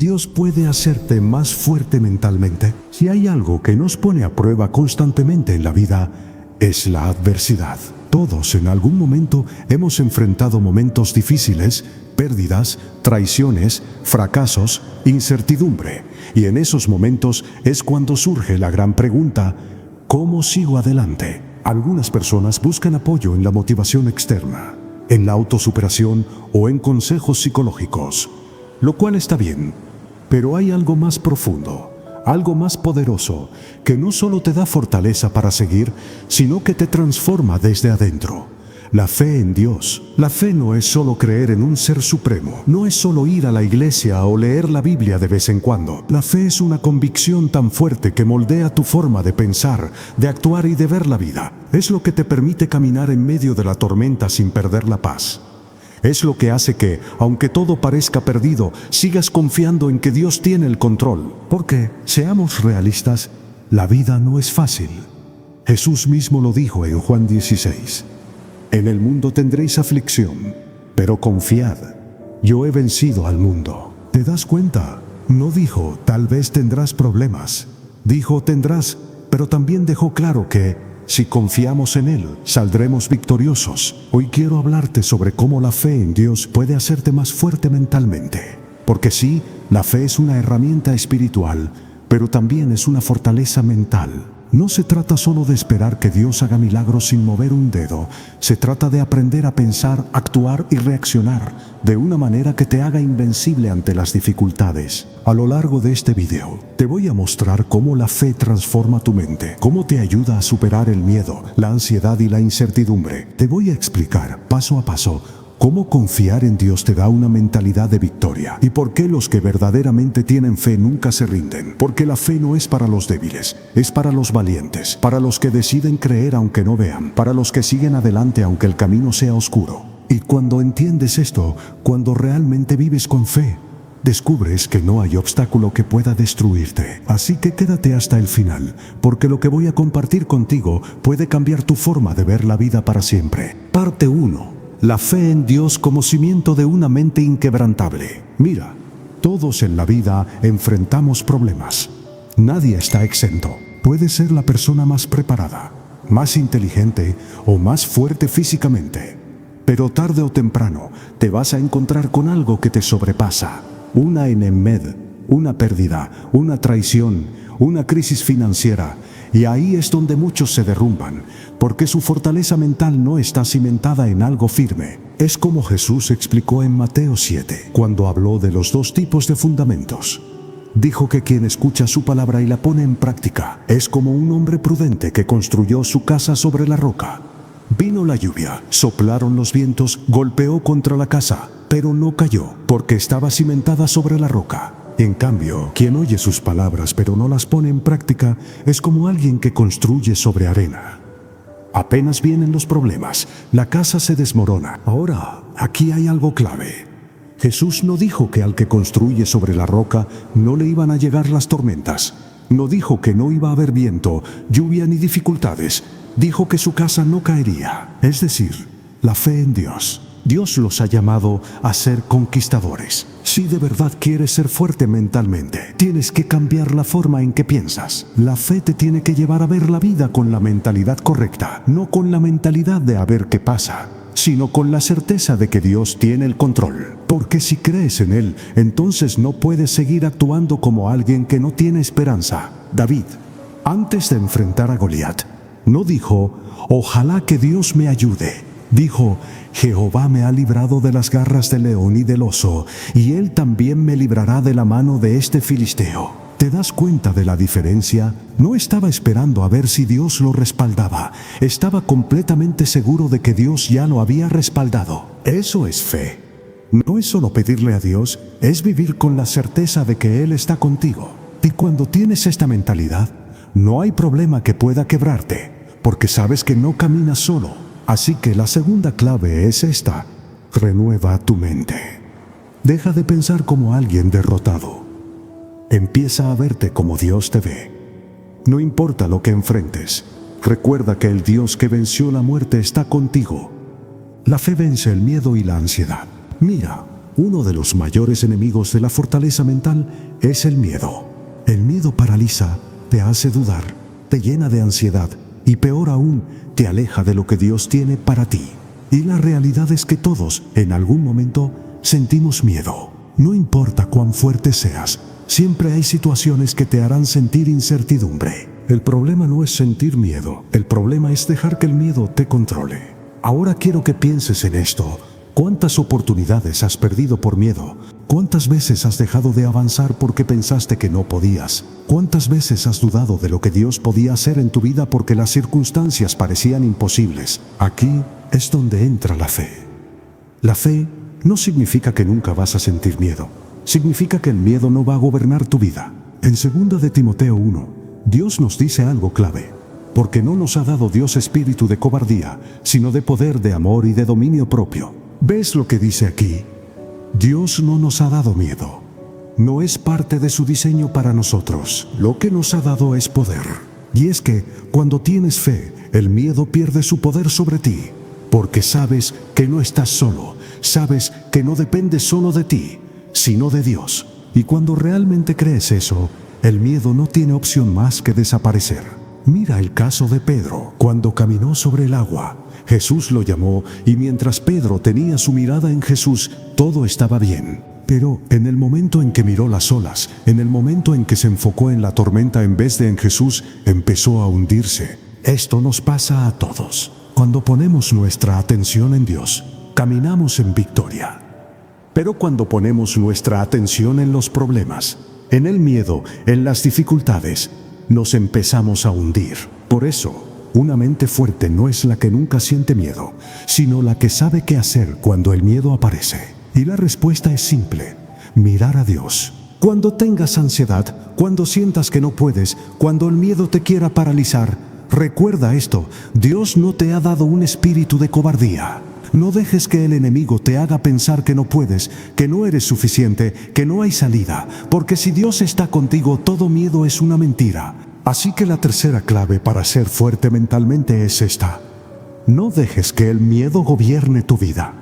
Dios puede hacerte más fuerte mentalmente. Si hay algo que nos pone a prueba constantemente en la vida, es la adversidad. Todos en algún momento hemos enfrentado momentos difíciles, pérdidas, traiciones, fracasos, incertidumbre. Y en esos momentos es cuando surge la gran pregunta: ¿cómo sigo adelante? Algunas personas buscan apoyo en la motivación externa, en la autosuperación o en consejos psicológicos, lo cual está bien, pero hay algo más profundo, algo más poderoso, que no solo te da fortaleza para seguir, sino que te transforma desde adentro. La fe en Dios. La fe no es solo creer en un ser supremo, no es solo ir a la iglesia o leer la Biblia de vez en cuando. La fe es una convicción tan fuerte que moldea tu forma de pensar, de actuar y de ver la vida. Es lo que te permite caminar en medio de la tormenta sin perder la paz. Es lo que hace que, aunque todo parezca perdido, sigas confiando en que Dios tiene el control. Porque, seamos realistas, la vida no es fácil. Jesús mismo lo dijo en Juan 16. En el mundo tendréis aflicción, pero confiad, yo he vencido al mundo. ¿Te das cuenta? No dijo, tal vez tendrás problemas. Dijo, tendrás, pero también dejó claro que, si confiamos en Él, saldremos victoriosos. Hoy quiero hablarte sobre cómo la fe en Dios puede hacerte más fuerte mentalmente. Porque sí, la fe es una herramienta espiritual, pero también es una fortaleza mental. No se trata solo de esperar que Dios haga milagros sin mover un dedo. Se trata de aprender a pensar, actuar y reaccionar de una manera que te haga invencible ante las dificultades. A lo largo de este video, te voy a mostrar cómo la fe transforma tu mente, cómo te ayuda a superar el miedo, la ansiedad y la incertidumbre. Te voy a explicar, paso a paso, cómo confiar en Dios te da una mentalidad de victoria y por qué los que verdaderamente tienen fe nunca se rinden. Porque la fe no es para los débiles, es para los valientes, para los que deciden creer aunque no vean, para los que siguen adelante aunque el camino sea oscuro. Y cuando entiendes esto, cuando realmente vives con fe, descubres que no hay obstáculo que pueda destruirte. Así que quédate hasta el final, porque lo que voy a compartir contigo puede cambiar tu forma de ver la vida para siempre. Parte 1. La fe en Dios como cimiento de una mente inquebrantable. Mira, todos en la vida enfrentamos problemas. Nadie está exento. Puedes ser la persona más preparada, más inteligente o más fuerte físicamente. Pero tarde o temprano te vas a encontrar con algo que te sobrepasa. Una enfermedad, una pérdida, una traición, una crisis financiera. Y ahí es donde muchos se derrumban, porque su fortaleza mental no está cimentada en algo firme. Es como Jesús explicó en Mateo 7, cuando habló de los dos tipos de fundamentos. Dijo que quien escucha su palabra y la pone en práctica es como un hombre prudente que construyó su casa sobre la roca. Vino la lluvia, soplaron los vientos, golpeó contra la casa, pero no cayó, porque estaba cimentada sobre la roca. En cambio, quien oye sus palabras pero no las pone en práctica es como alguien que construye sobre arena. Apenas vienen los problemas, la casa se desmorona. Ahora, aquí hay algo clave. Jesús no dijo que al que construye sobre la roca no le iban a llegar las tormentas. No dijo que no iba a haber viento, lluvia ni dificultades. Dijo que su casa no caería. Es decir, la fe en Dios. Dios los ha llamado a ser conquistadores. Si de verdad quieres ser fuerte mentalmente, tienes que cambiar la forma en que piensas. La fe te tiene que llevar a ver la vida con la mentalidad correcta, no con la mentalidad de a ver qué pasa, sino con la certeza de que Dios tiene el control. Porque si crees en Él, entonces no puedes seguir actuando como alguien que no tiene esperanza. David, antes de enfrentar a Goliat, no dijo, ojalá que Dios me ayude. Dijo, Jehová me ha librado de las garras del león y del oso, y Él también me librará de la mano de este filisteo. ¿Te das cuenta de la diferencia? No estaba esperando a ver si Dios lo respaldaba. Estaba completamente seguro de que Dios ya lo había respaldado. Eso es fe. No es solo pedirle a Dios, es vivir con la certeza de que Él está contigo. Y cuando tienes esta mentalidad, no hay problema que pueda quebrarte, porque sabes que no caminas solo. Así que la segunda clave es esta: renueva tu mente. Deja de pensar como alguien derrotado. Empieza a verte como Dios te ve. No importa lo que enfrentes, recuerda que el Dios que venció la muerte está contigo. La fe vence el miedo y la ansiedad. Mira, Uno de los mayores enemigos de la fortaleza mental es el miedo. El miedo paraliza, te hace dudar, te llena de ansiedad y peor aún, te aleja de lo que Dios tiene para ti. Y la realidad es que todos, en algún momento, sentimos miedo. No importa cuán fuerte seas, siempre hay situaciones que te harán sentir incertidumbre. El problema no es sentir miedo, el problema es dejar que el miedo te controle. Ahora quiero que pienses en esto. ¿Cuántas oportunidades has perdido por miedo? ¿Cuántas veces has dejado de avanzar porque pensaste que no podías? ¿Cuántas veces has dudado de lo que Dios podía hacer en tu vida porque las circunstancias parecían imposibles? Aquí es donde entra la fe. La fe no significa que nunca vas a sentir miedo. Significa que el miedo no va a gobernar tu vida. En 2 de Timoteo 1, Dios nos dice algo clave. Porque no nos ha dado Dios espíritu de cobardía, sino de poder, de amor y de dominio propio. ¿Ves lo que dice aquí? Dios no nos ha dado miedo. No es parte de su diseño para nosotros. Lo que nos ha dado es poder. Y es que, cuando tienes fe, el miedo pierde su poder sobre ti. Porque sabes que no estás solo. Sabes que no depende solo de ti, sino de Dios. Y cuando realmente crees eso, el miedo no tiene opción más que desaparecer. Mira el caso de Pedro. Cuando caminó sobre el agua, Jesús lo llamó y mientras Pedro tenía su mirada en Jesús, todo estaba bien. Pero en el momento en que miró las olas, en el momento en que se enfocó en la tormenta en vez de en Jesús, empezó a hundirse. Esto nos pasa a todos. Cuando ponemos nuestra atención en Dios, caminamos en victoria. Pero cuando ponemos nuestra atención en los problemas, en el miedo, en las dificultades, nos empezamos a hundir. Por eso, una mente fuerte no es la que nunca siente miedo, sino la que sabe qué hacer cuando el miedo aparece. Y la respuesta es simple: mirar a Dios. Cuando tengas ansiedad, cuando sientas que no puedes, cuando el miedo te quiera paralizar, recuerda esto: Dios no te ha dado un espíritu de cobardía. No dejes que el enemigo te haga pensar que no puedes, que no eres suficiente, que no hay salida, porque si Dios está contigo, todo miedo es una mentira. Así que la tercera clave para ser fuerte mentalmente es esta: no dejes que el miedo gobierne tu vida.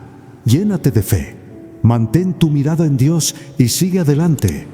Llénate de fe, mantén tu mirada en Dios y sigue adelante,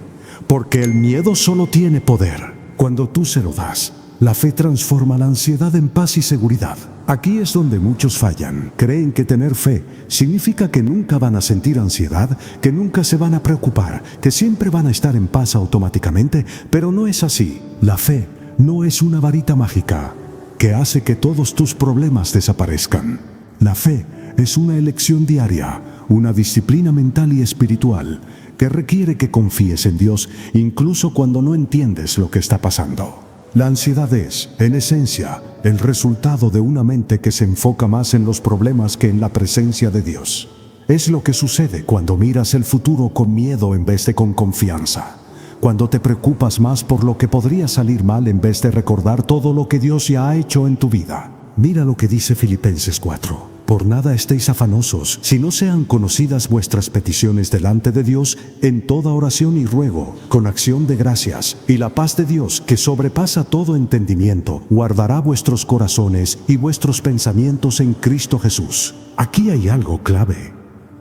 porque el miedo solo tiene poder cuando tú se lo das. La fe transforma la ansiedad en paz y seguridad. Aquí es donde muchos fallan. Creen que tener fe significa que nunca van a sentir ansiedad, que nunca se van a preocupar, que siempre van a estar en paz automáticamente, pero no es así. La fe no es una varita mágica que hace que todos tus problemas desaparezcan. La fe es una elección diaria, una disciplina mental y espiritual que requiere que confíes en Dios incluso cuando no entiendes lo que está pasando. La ansiedad es, en esencia, el resultado de una mente que se enfoca más en los problemas que en la presencia de Dios. Es lo que sucede cuando miras el futuro con miedo en vez de con confianza. Cuando te preocupas más por lo que podría salir mal en vez de recordar todo lo que Dios ya ha hecho en tu vida. Mira lo que dice Filipenses 4. Por nada estéis afanosos, si no sean conocidas vuestras peticiones delante de Dios en toda oración y ruego, con acción de gracias, y la paz de Dios, que sobrepasa todo entendimiento, guardará vuestros corazones y vuestros pensamientos en Cristo Jesús. Aquí hay algo clave.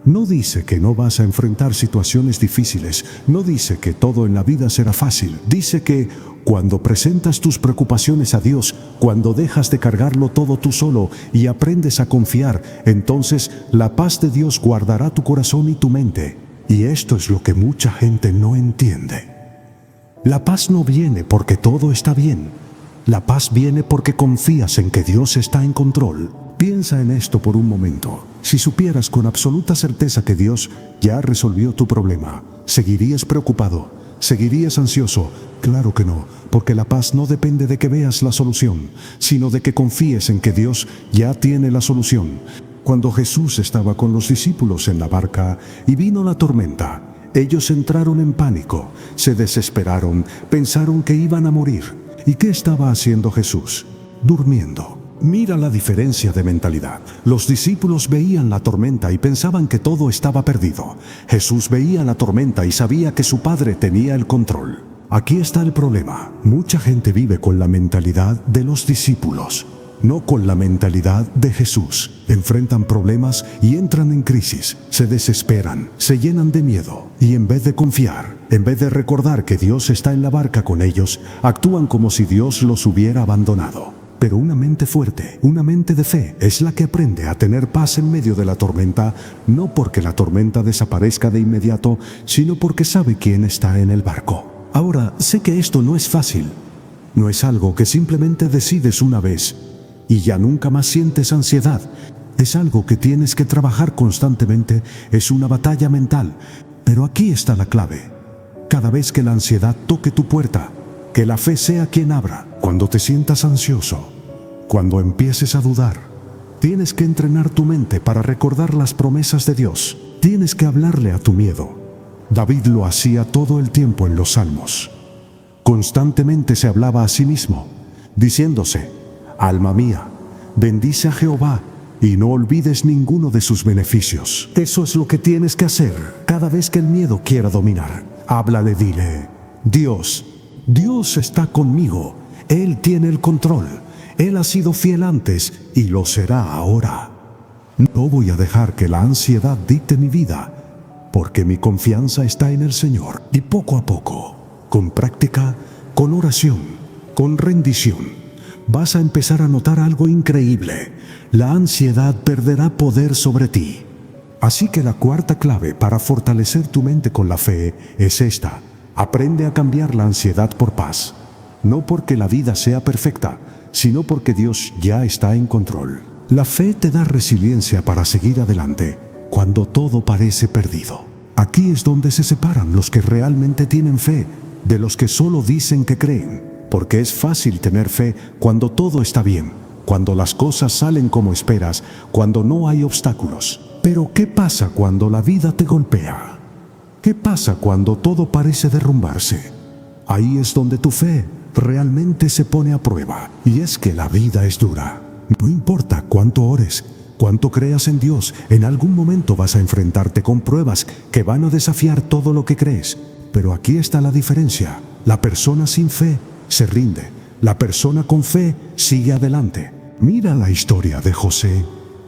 No dice que no vas a enfrentar situaciones difíciles, no dice que todo en la vida será fácil, dice que cuando presentas tus preocupaciones a Dios, cuando dejas de cargarlo todo tú solo y aprendes a confiar, entonces la paz de Dios guardará tu corazón y tu mente. Y esto es lo que mucha gente no entiende. La paz no viene porque todo está bien. La paz viene porque confías en que Dios está en control. Piensa en esto por un momento. Si supieras con absoluta certeza que Dios ya resolvió tu problema, ¿seguirías preocupado? ¿Seguirías ansioso? Claro que no, porque la paz no depende de que veas la solución, sino de que confíes en que Dios ya tiene la solución. Cuando Jesús estaba con los discípulos en la barca y vino la tormenta, ellos entraron en pánico, se desesperaron, pensaron que iban a morir. ¿Y qué estaba haciendo Jesús? Durmiendo. Mira la diferencia de mentalidad. Los discípulos veían la tormenta y pensaban que todo estaba perdido. Jesús veía la tormenta y sabía que su Padre tenía el control. Aquí está el problema. Mucha gente vive con la mentalidad de los discípulos. no con la mentalidad de Jesús. Enfrentan problemas y entran en crisis, se desesperan, se llenan de miedo y en vez de confiar, en vez de recordar que Dios está en la barca con ellos, actúan como si Dios los hubiera abandonado. Pero una mente fuerte, una mente de fe, es la que aprende a tener paz en medio de la tormenta, no porque la tormenta desaparezca de inmediato, sino porque sabe quién está en el barco. Ahora, sé que esto no es fácil. No es algo que simplemente decides una vez y ya nunca más sientes ansiedad. Es algo que tienes que trabajar constantemente, es una batalla mental. Pero aquí está la clave. Cada vez que la ansiedad toque tu puerta, que la fe sea quien abra. Cuando te sientas ansioso, cuando empieces a dudar, tienes que entrenar tu mente para recordar las promesas de Dios. Tienes que hablarle a tu miedo. David lo hacía todo el tiempo en los Salmos. Constantemente se hablaba a sí mismo, diciéndose: alma mía, bendice a Jehová y no olvides ninguno de sus beneficios. Eso es lo que tienes que hacer cada vez que el miedo quiera dominar. Háblale, dile: Dios está conmigo. Él tiene el control. Él ha sido fiel antes y lo será ahora. No voy a dejar que la ansiedad dicte mi vida, porque mi confianza está en el Señor. Y poco a poco, con práctica, con oración, con rendición, vas a empezar a notar algo increíble. La ansiedad perderá poder sobre ti. Así que la cuarta clave para fortalecer tu mente con la fe es esta: aprende a cambiar la ansiedad por paz. No porque la vida sea perfecta, sino porque Dios ya está en control. La fe te da resiliencia para seguir adelante cuando todo parece perdido. Aquí es donde se separan los que realmente tienen fe de los que solo dicen que creen, porque es fácil tener fe cuando todo está bien, cuando las cosas salen como esperas, cuando no hay obstáculos. Pero ¿qué pasa cuando la vida te golpea? ¿Qué pasa cuando todo parece derrumbarse? Ahí es donde tu fe realmente se pone a prueba. Y es que la vida es dura. No importa cuánto ores, cuánto creas en Dios, en algún momento vas a enfrentarte con pruebas que van a desafiar todo lo que crees. Pero aquí está la diferencia. La persona sin fe se rinde. La persona con fe sigue adelante. Mira la historia de José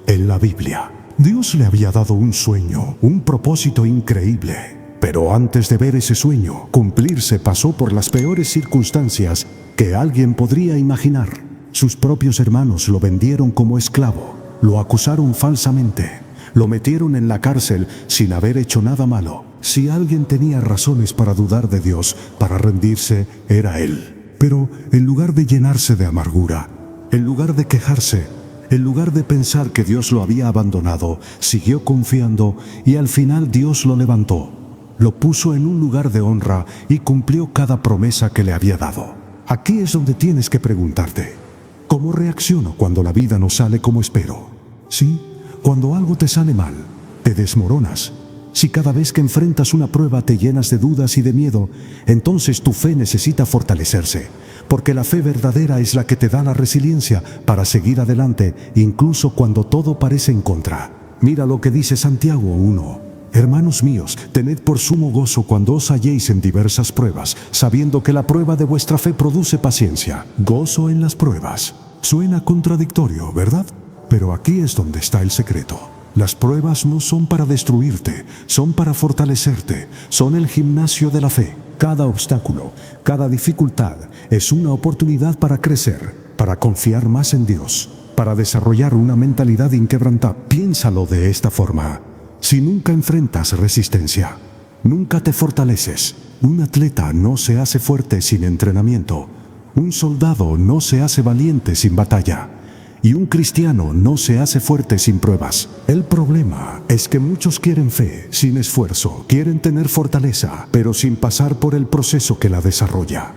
en la Biblia. Dios le había dado un sueño, un propósito increíble. Pero antes de ver ese sueño cumplirse, pasó por las peores circunstancias que alguien podría imaginar. Sus propios hermanos lo vendieron como esclavo, lo acusaron falsamente, lo metieron en la cárcel sin haber hecho nada malo. Si alguien tenía razones para dudar de Dios, para rendirse, era él. Pero en lugar de llenarse de amargura, en lugar de quejarse, en lugar de pensar que Dios lo había abandonado, siguió confiando y al final Dios lo levantó. Lo puso en un lugar de honra y cumplió cada promesa que le había dado. Aquí es donde tienes que preguntarte: ¿cómo reacciono cuando la vida no sale como espero? Sí, cuando algo te sale mal, te desmoronas. Si cada vez que enfrentas una prueba te llenas de dudas y de miedo, entonces tu fe necesita fortalecerse, porque la fe verdadera es la que te da la resiliencia para seguir adelante, incluso cuando todo parece en contra. Mira lo que dice Santiago 1. Hermanos míos, tened por sumo gozo cuando os halléis en diversas pruebas, sabiendo que la prueba de vuestra fe produce paciencia. Gozo en las pruebas. Suena contradictorio, ¿verdad? Pero aquí es donde está el secreto. Las pruebas no son para destruirte, son para fortalecerte, son el gimnasio de la fe. Cada obstáculo, cada dificultad es una oportunidad para crecer, para confiar más en Dios, para desarrollar una mentalidad inquebrantable. Piénsalo de esta forma. Si nunca enfrentas resistencia, nunca te fortaleces. Un atleta no se hace fuerte sin entrenamiento. Un soldado no se hace valiente sin batalla. Y un cristiano no se hace fuerte sin pruebas. El problema es que muchos quieren fe sin esfuerzo, quieren tener fortaleza, pero sin pasar por el proceso que la desarrolla.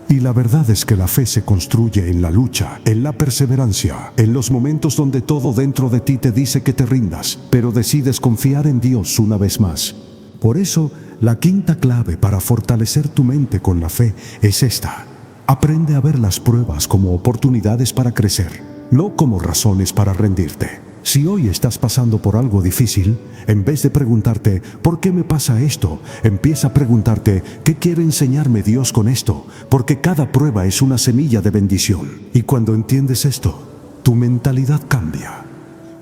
Y la verdad es que la fe se construye en la lucha, en la perseverancia, en los momentos donde todo dentro de ti te dice que te rindas, pero decides confiar en Dios una vez más. Por eso, la quinta clave para fortalecer tu mente con la fe es esta: aprende a ver las pruebas como oportunidades para crecer, no como razones para rendirte. Si hoy estás pasando por algo difícil, en vez de preguntarte ¿por qué me pasa esto?, empieza a preguntarte ¿qué quiere enseñarme Dios con esto? Porque cada prueba es una semilla de bendición. Y cuando entiendes esto, tu mentalidad cambia.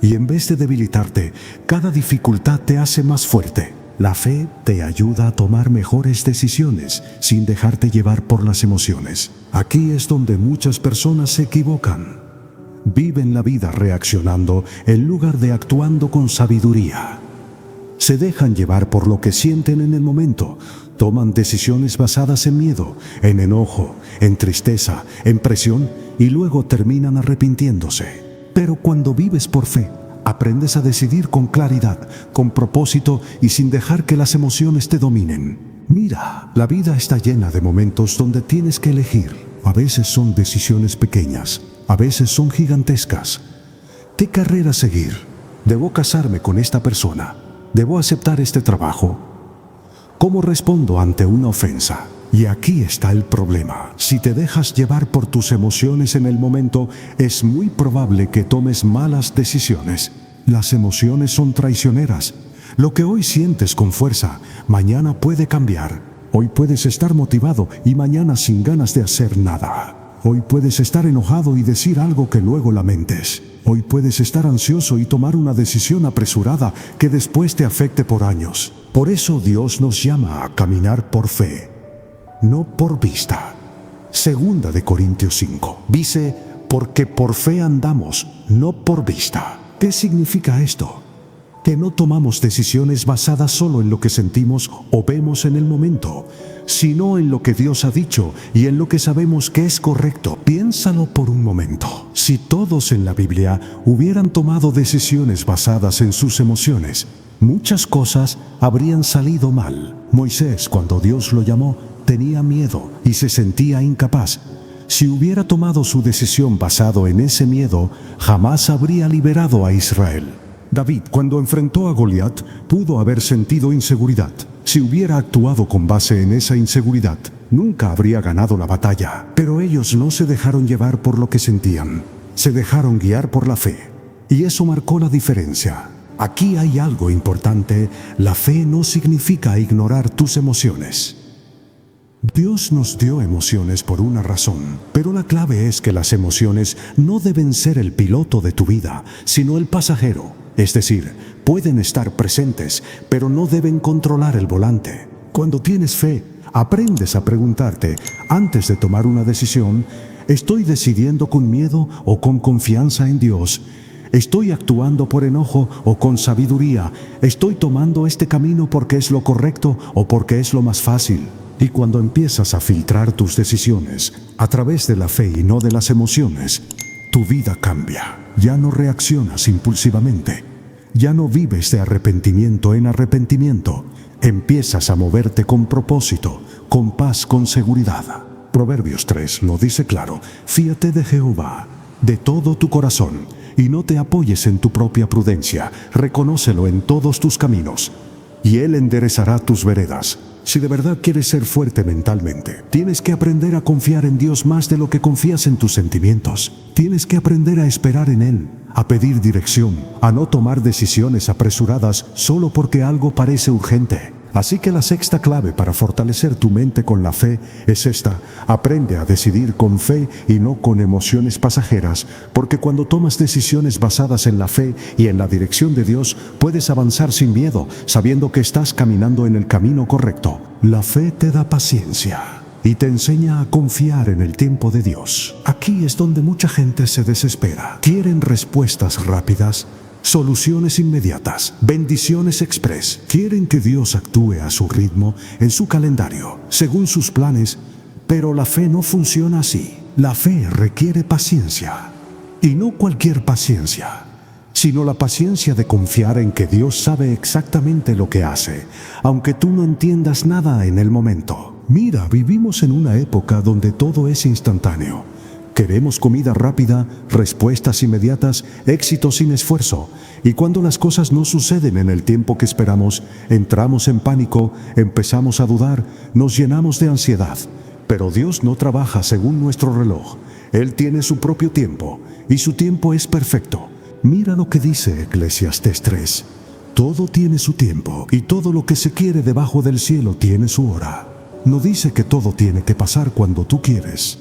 Y en vez de debilitarte, cada dificultad te hace más fuerte. La fe te ayuda a tomar mejores decisiones sin dejarte llevar por las emociones. Aquí es donde muchas personas se equivocan. Viven la vida reaccionando en lugar de actuando con sabiduría. Se dejan llevar por lo que sienten en el momento. Toman decisiones basadas en miedo, en enojo, en tristeza, en presión y luego terminan arrepintiéndose. Pero cuando vives por fe, aprendes a decidir con claridad, con propósito y sin dejar que las emociones te dominen. Mira, la vida está llena de momentos donde tienes que elegir. A veces son decisiones pequeñas, a veces son gigantescas. ¿Qué carrera seguir? ¿Debo casarme con esta persona? ¿Debo aceptar este trabajo? ¿Cómo respondo ante una ofensa? Y aquí está el problema. Si te dejas llevar por tus emociones en el momento, es muy probable que tomes malas decisiones. Las emociones son traicioneras. Lo que hoy sientes con fuerza, mañana puede cambiar. Hoy puedes estar motivado y mañana sin ganas de hacer nada. Hoy puedes estar enojado y decir algo que luego lamentes. Hoy puedes estar ansioso y tomar una decisión apresurada que después te afecte por años. Por eso Dios nos llama a caminar por fe, no por vista. Segunda de Corintios 5 dice, porque por fe andamos, no por vista. ¿Qué significa esto? Que no tomamos decisiones basadas solo en lo que sentimos o vemos en el momento, sino en lo que Dios ha dicho y en lo que sabemos que es correcto. Piénsalo por un momento. Si todos en la Biblia hubieran tomado decisiones basadas en sus emociones, muchas cosas habrían salido mal. Moisés, cuando Dios lo llamó, tenía miedo y se sentía incapaz. Si hubiera tomado su decisión basado en ese miedo, jamás habría liberado a Israel. David, cuando enfrentó a Goliat, pudo haber sentido inseguridad. Si hubiera actuado con base en esa inseguridad, nunca habría ganado la batalla. Pero ellos no se dejaron llevar por lo que sentían, se dejaron guiar por la fe. Y eso marcó la diferencia. Aquí hay algo importante: la fe no significa ignorar tus emociones. Dios nos dio emociones por una razón, pero la clave es que las emociones no deben ser el piloto de tu vida, sino el pasajero. Es decir, pueden estar presentes, pero no deben controlar el volante. Cuando tienes fe, aprendes a preguntarte, antes de tomar una decisión, ¿estoy decidiendo con miedo o con confianza en Dios? ¿Estoy actuando por enojo o con sabiduría? ¿Estoy tomando este camino porque es lo correcto o porque es lo más fácil? Y cuando empiezas a filtrar tus decisiones a través de la fe y no de las emociones, tu vida cambia. Ya no reaccionas impulsivamente. Ya no vives de arrepentimiento en arrepentimiento. Empiezas a moverte con propósito, con paz, con seguridad. Proverbios 3 lo dice claro: fíate de Jehová de todo tu corazón y no te apoyes en tu propia prudencia. Reconócelo en todos tus caminos y Él enderezará tus veredas. Si de verdad quieres ser fuerte mentalmente, tienes que aprender a confiar en Dios más de lo que confías en tus sentimientos. Tienes que aprender a esperar en Él, a pedir dirección, a no tomar decisiones apresuradas solo porque algo parece urgente. Así que la sexta clave para fortalecer tu mente con la fe es esta: aprende a decidir con fe y no con emociones pasajeras, porque cuando tomas decisiones basadas en la fe y en la dirección de Dios, puedes avanzar sin miedo, sabiendo que estás caminando en el camino correcto. La fe te da paciencia y te enseña a confiar en el tiempo de Dios. Aquí es donde mucha gente se desespera. Quieren respuestas rápidas, soluciones inmediatas, bendiciones express. Quieren que Dios actúe a su ritmo, en su calendario, según sus planes, pero la fe no funciona así. La fe requiere paciencia, y no cualquier paciencia, sino la paciencia de confiar en que Dios sabe exactamente lo que hace, aunque tú no entiendas nada en el momento. Mira, vivimos en una época donde todo es instantáneo. Queremos comida rápida, respuestas inmediatas, éxito sin esfuerzo. Y cuando las cosas no suceden en el tiempo que esperamos, entramos en pánico, empezamos a dudar, nos llenamos de ansiedad. Pero Dios no trabaja según nuestro reloj. Él tiene su propio tiempo, y su tiempo es perfecto. Mira lo que dice Eclesiastés 3. Todo tiene su tiempo, y todo lo que se quiere debajo del cielo tiene su hora. No dice que todo tiene que pasar cuando tú quieres.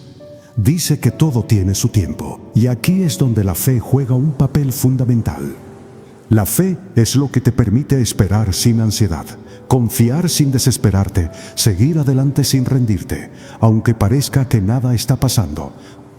Dice que todo tiene su tiempo, y aquí es donde la fe juega un papel fundamental. La fe es lo que te permite esperar sin ansiedad, confiar sin desesperarte, seguir adelante sin rendirte, aunque parezca que nada está pasando.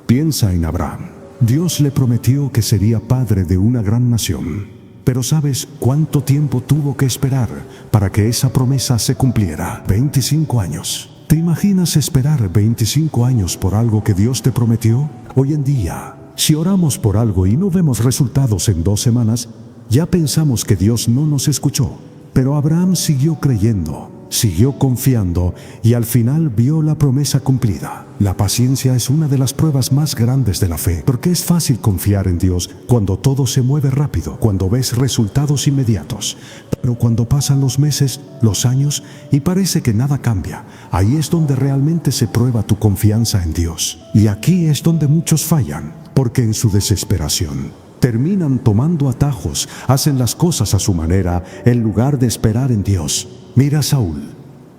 Piensa en Abraham. Dios le prometió que sería padre de una gran nación. Pero ¿sabes cuánto tiempo tuvo que esperar para que esa promesa se cumpliera? 25 años. ¿Te imaginas esperar 25 años por algo que Dios te prometió? Hoy en día, si oramos por algo y no vemos resultados en 2 semanas, ya pensamos que Dios no nos escuchó. Pero Abraham siguió creyendo, siguió confiando y al final vio la promesa cumplida. La paciencia es una de las pruebas más grandes de la fe, porque es fácil confiar en Dios cuando todo se mueve rápido, cuando ves resultados inmediatos. Pero cuando pasan los meses, los años y parece que nada cambia, ahí es donde realmente se prueba tu confianza en Dios. Y aquí es donde muchos fallan, porque en su desesperación terminan tomando atajos, hacen las cosas a su manera en lugar de esperar en Dios. Mira a Saúl.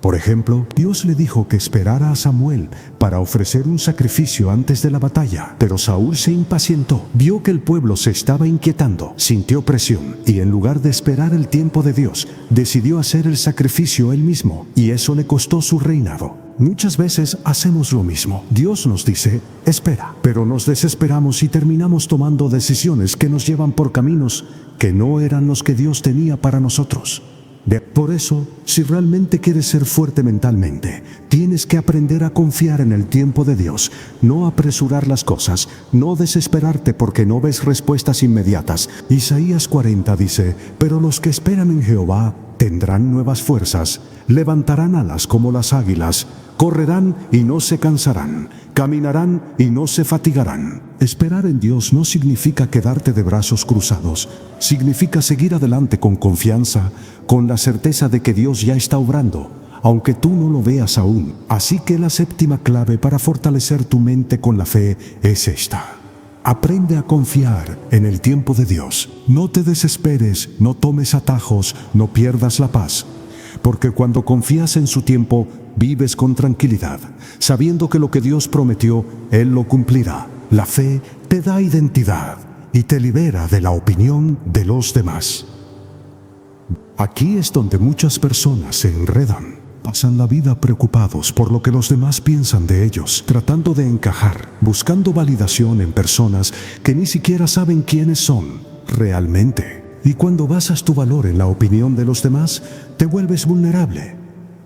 Por ejemplo, Dios le dijo que esperara a Samuel para ofrecer un sacrificio antes de la batalla. Pero Saúl se impacientó, vio que el pueblo se estaba inquietando, sintió presión y en lugar de esperar el tiempo de Dios, decidió hacer el sacrificio él mismo y eso le costó su reinado. Muchas veces hacemos lo mismo. Dios nos dice, espera, pero nos desesperamos y terminamos tomando decisiones que nos llevan por caminos que no eran los que Dios tenía para nosotros. Por eso, si realmente quieres ser fuerte mentalmente, tienes que aprender a confiar en el tiempo de Dios, no apresurar las cosas, no desesperarte porque no ves respuestas inmediatas. Isaías 40 dice, pero los que esperan en Jehová tendrán nuevas fuerzas, levantarán alas como las águilas, correrán y no se cansarán, caminarán y no se fatigarán. Esperar en Dios no significa quedarte de brazos cruzados, significa seguir adelante con confianza, con la certeza de que Dios ya está obrando, aunque tú no lo veas aún. Así que la séptima clave para fortalecer tu mente con la fe es esta. Aprende a confiar en el tiempo de Dios. No te desesperes, no tomes atajos, no pierdas la paz. Porque cuando confías en su tiempo, vives con tranquilidad, sabiendo que lo que Dios prometió, Él lo cumplirá. La fe te da identidad y te libera de la opinión de los demás. Aquí es donde muchas personas se enredan. Pasan la vida preocupados por lo que los demás piensan de ellos, tratando de encajar, buscando validación en personas que ni siquiera saben quiénes son realmente. Y cuando basas tu valor en la opinión de los demás, te vuelves vulnerable.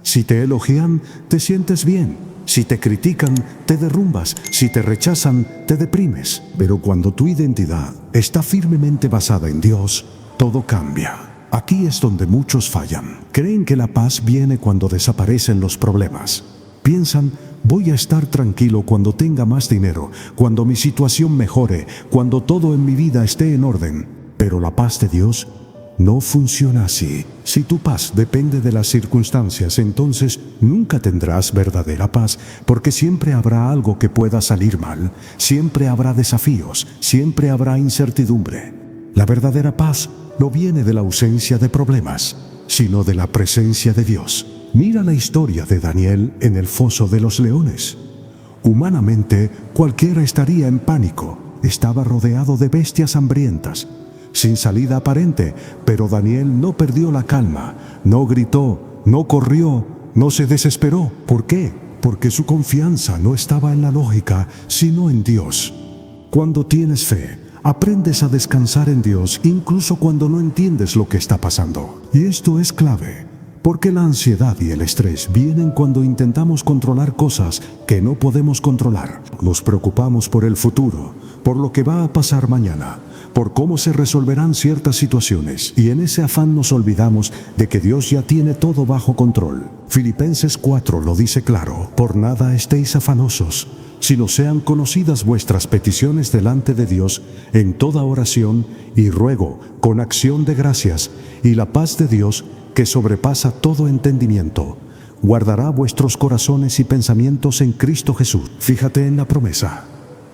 Si te elogian, te sientes bien. Si te critican, te derrumbas. Si te rechazan, te deprimes. Pero cuando tu identidad está firmemente basada en Dios, todo cambia. Aquí es donde muchos fallan. Creen que la paz viene cuando desaparecen los problemas. Piensan, voy a estar tranquilo cuando tenga más dinero, cuando mi situación mejore, cuando todo en mi vida esté en orden. Pero la paz de Dios no funciona así. Si tu paz depende de las circunstancias, entonces nunca tendrás verdadera paz, porque siempre habrá algo que pueda salir mal, siempre habrá desafíos, siempre habrá incertidumbre. La verdadera paz no viene de la ausencia de problemas, sino de la presencia de Dios. Mira la historia de Daniel en el foso de los leones. Humanamente, cualquiera estaría en pánico. Estaba rodeado de bestias hambrientas, sin salida aparente, pero Daniel no perdió la calma, no gritó, no corrió, no se desesperó. ¿Por qué? Porque su confianza no estaba en la lógica, sino en Dios. Cuando tienes fe, aprendes a descansar en Dios incluso cuando no entiendes lo que está pasando. Y esto es clave, porque la ansiedad y el estrés vienen cuando intentamos controlar cosas que no podemos controlar. Nos preocupamos por el futuro, por lo que va a pasar mañana, por cómo se resolverán ciertas situaciones, y en ese afán nos olvidamos de que Dios ya tiene todo bajo control. Filipenses 4 lo dice claro: por nada estéis afanosos, sino sean conocidas vuestras peticiones delante de Dios en toda oración y ruego con acción de gracias, y la paz de Dios, que sobrepasa todo entendimiento, guardará vuestros corazones y pensamientos en Cristo Jesús. Fíjate en la promesa.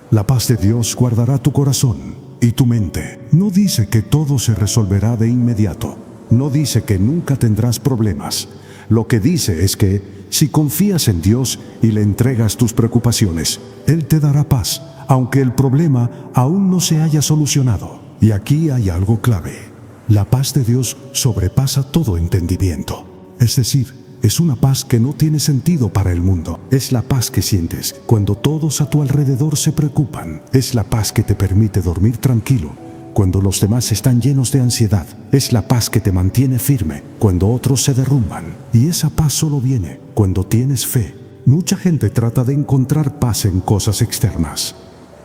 La paz de Dios guardará tu corazón y tu mente. No dice que todo se resolverá de inmediato. No dice que nunca tendrás problemas. Lo que dice es que si confías en Dios y le entregas tus preocupaciones, Él te dará paz, aunque el problema aún no se haya solucionado. Y aquí hay algo clave. La paz de Dios sobrepasa todo entendimiento. Es decir, es una paz que no tiene sentido para el mundo. Es la paz que sientes cuando todos a tu alrededor se preocupan. Es la paz que te permite dormir tranquilo cuando los demás están llenos de ansiedad. Es la paz que te mantiene firme cuando otros se derrumban. Y esa paz solo viene cuando tienes fe. Mucha gente trata de encontrar paz en cosas externas.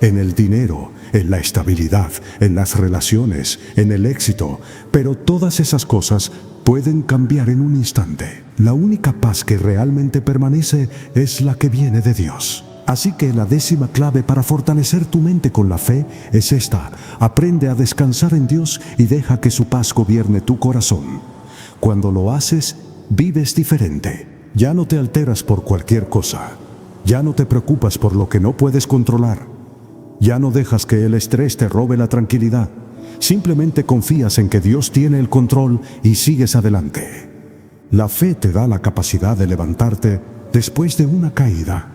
En el dinero, en la estabilidad, en las relaciones, en el éxito. Pero todas esas cosas pueden cambiar en un instante. La única paz que realmente permanece es la que viene de Dios. Así que la 10ª clave para fortalecer tu mente con la fe es esta: aprende a descansar en Dios y deja que su paz gobierne tu corazón. Cuando lo haces, vives diferente. Ya no te alteras por cualquier cosa. Ya no te preocupas por lo que no puedes controlar. Ya no dejas que el estrés te robe la tranquilidad. Simplemente confías en que Dios tiene el control y sigues adelante. La fe te da la capacidad de levantarte después de una caída.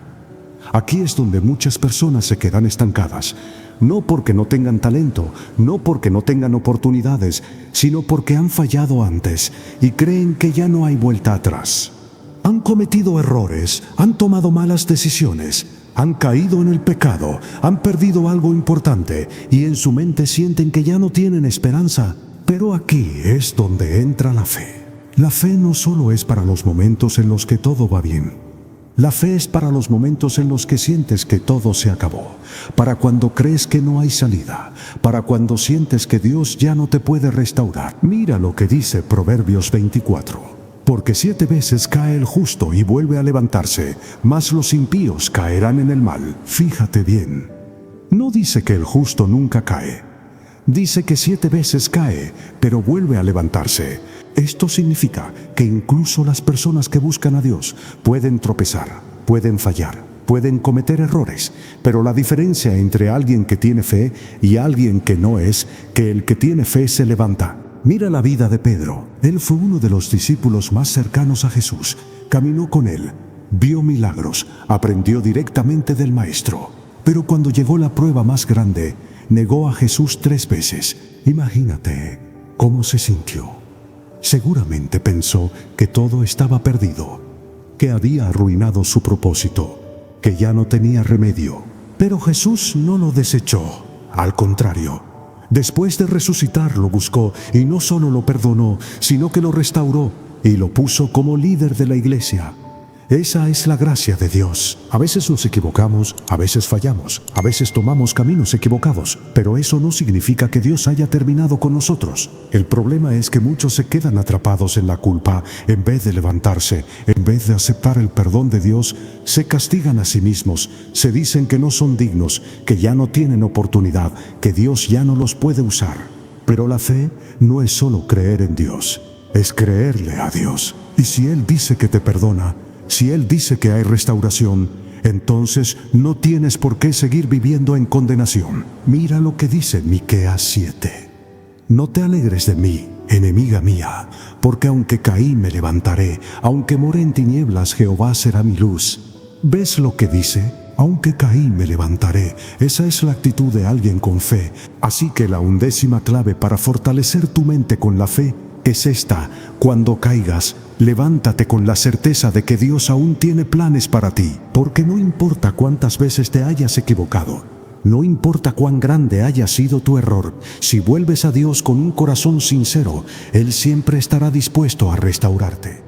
Aquí es donde muchas personas se quedan estancadas, no porque no tengan talento, no porque no tengan oportunidades, sino porque han fallado antes y creen que ya no hay vuelta atrás. Han cometido errores, han tomado malas decisiones, han caído en el pecado, han perdido algo importante y en su mente sienten que ya no tienen esperanza. Pero aquí es donde entra la fe. La fe no solo es para los momentos en los que todo va bien. La fe es para los momentos en los que sientes que todo se acabó, para cuando crees que no hay salida, para cuando sientes que Dios ya no te puede restaurar. Mira lo que dice Proverbios 24. Porque 7 veces cae el justo y vuelve a levantarse, mas los impíos caerán en el mal. Fíjate bien. No dice que el justo nunca cae. Dice que 7 veces cae, pero vuelve a levantarse. Esto significa que incluso las personas que buscan a Dios pueden tropezar, pueden fallar, pueden cometer errores, pero la diferencia entre alguien que tiene fe y alguien que no es que el que tiene fe se levanta. Mira la vida de Pedro. Él fue uno de los discípulos más cercanos a Jesús. Caminó con él, vio milagros, aprendió directamente del Maestro. Pero cuando llegó la prueba más grande, negó a Jesús 3 veces. Imagínate cómo se sintió. Seguramente pensó que todo estaba perdido, que había arruinado su propósito, que ya no tenía remedio. Pero Jesús no lo desechó. Al contrario, después de resucitar lo buscó y no solo lo perdonó, sino que lo restauró y lo puso como líder de la iglesia. Esa es la gracia de Dios. A veces nos equivocamos, a veces fallamos, a veces tomamos caminos equivocados, pero eso no significa que Dios haya terminado con nosotros. El problema es que muchos se quedan atrapados en la culpa. En vez de levantarse, en vez de aceptar el perdón de Dios, se castigan a sí mismos, se dicen que no son dignos, que ya no tienen oportunidad, que Dios ya no los puede usar. Pero la fe no es solo creer en Dios, es creerle a Dios. Y si Él dice que te perdona, si Él dice que hay restauración, entonces no tienes por qué seguir viviendo en condenación. Mira lo que dice Miqueas 7. No te alegres de mí, enemiga mía, porque aunque caí me levantaré, aunque more en tinieblas Jehová será mi luz. ¿Ves lo que dice? Aunque caí me levantaré. Esa es la actitud de alguien con fe. Así que la 11ª clave para fortalecer tu mente con la fe es esta: cuando caigas, levántate con la certeza de que Dios aún tiene planes para ti, porque no importa cuántas veces te hayas equivocado, no importa cuán grande haya sido tu error, si vuelves a Dios con un corazón sincero, Él siempre estará dispuesto a restaurarte.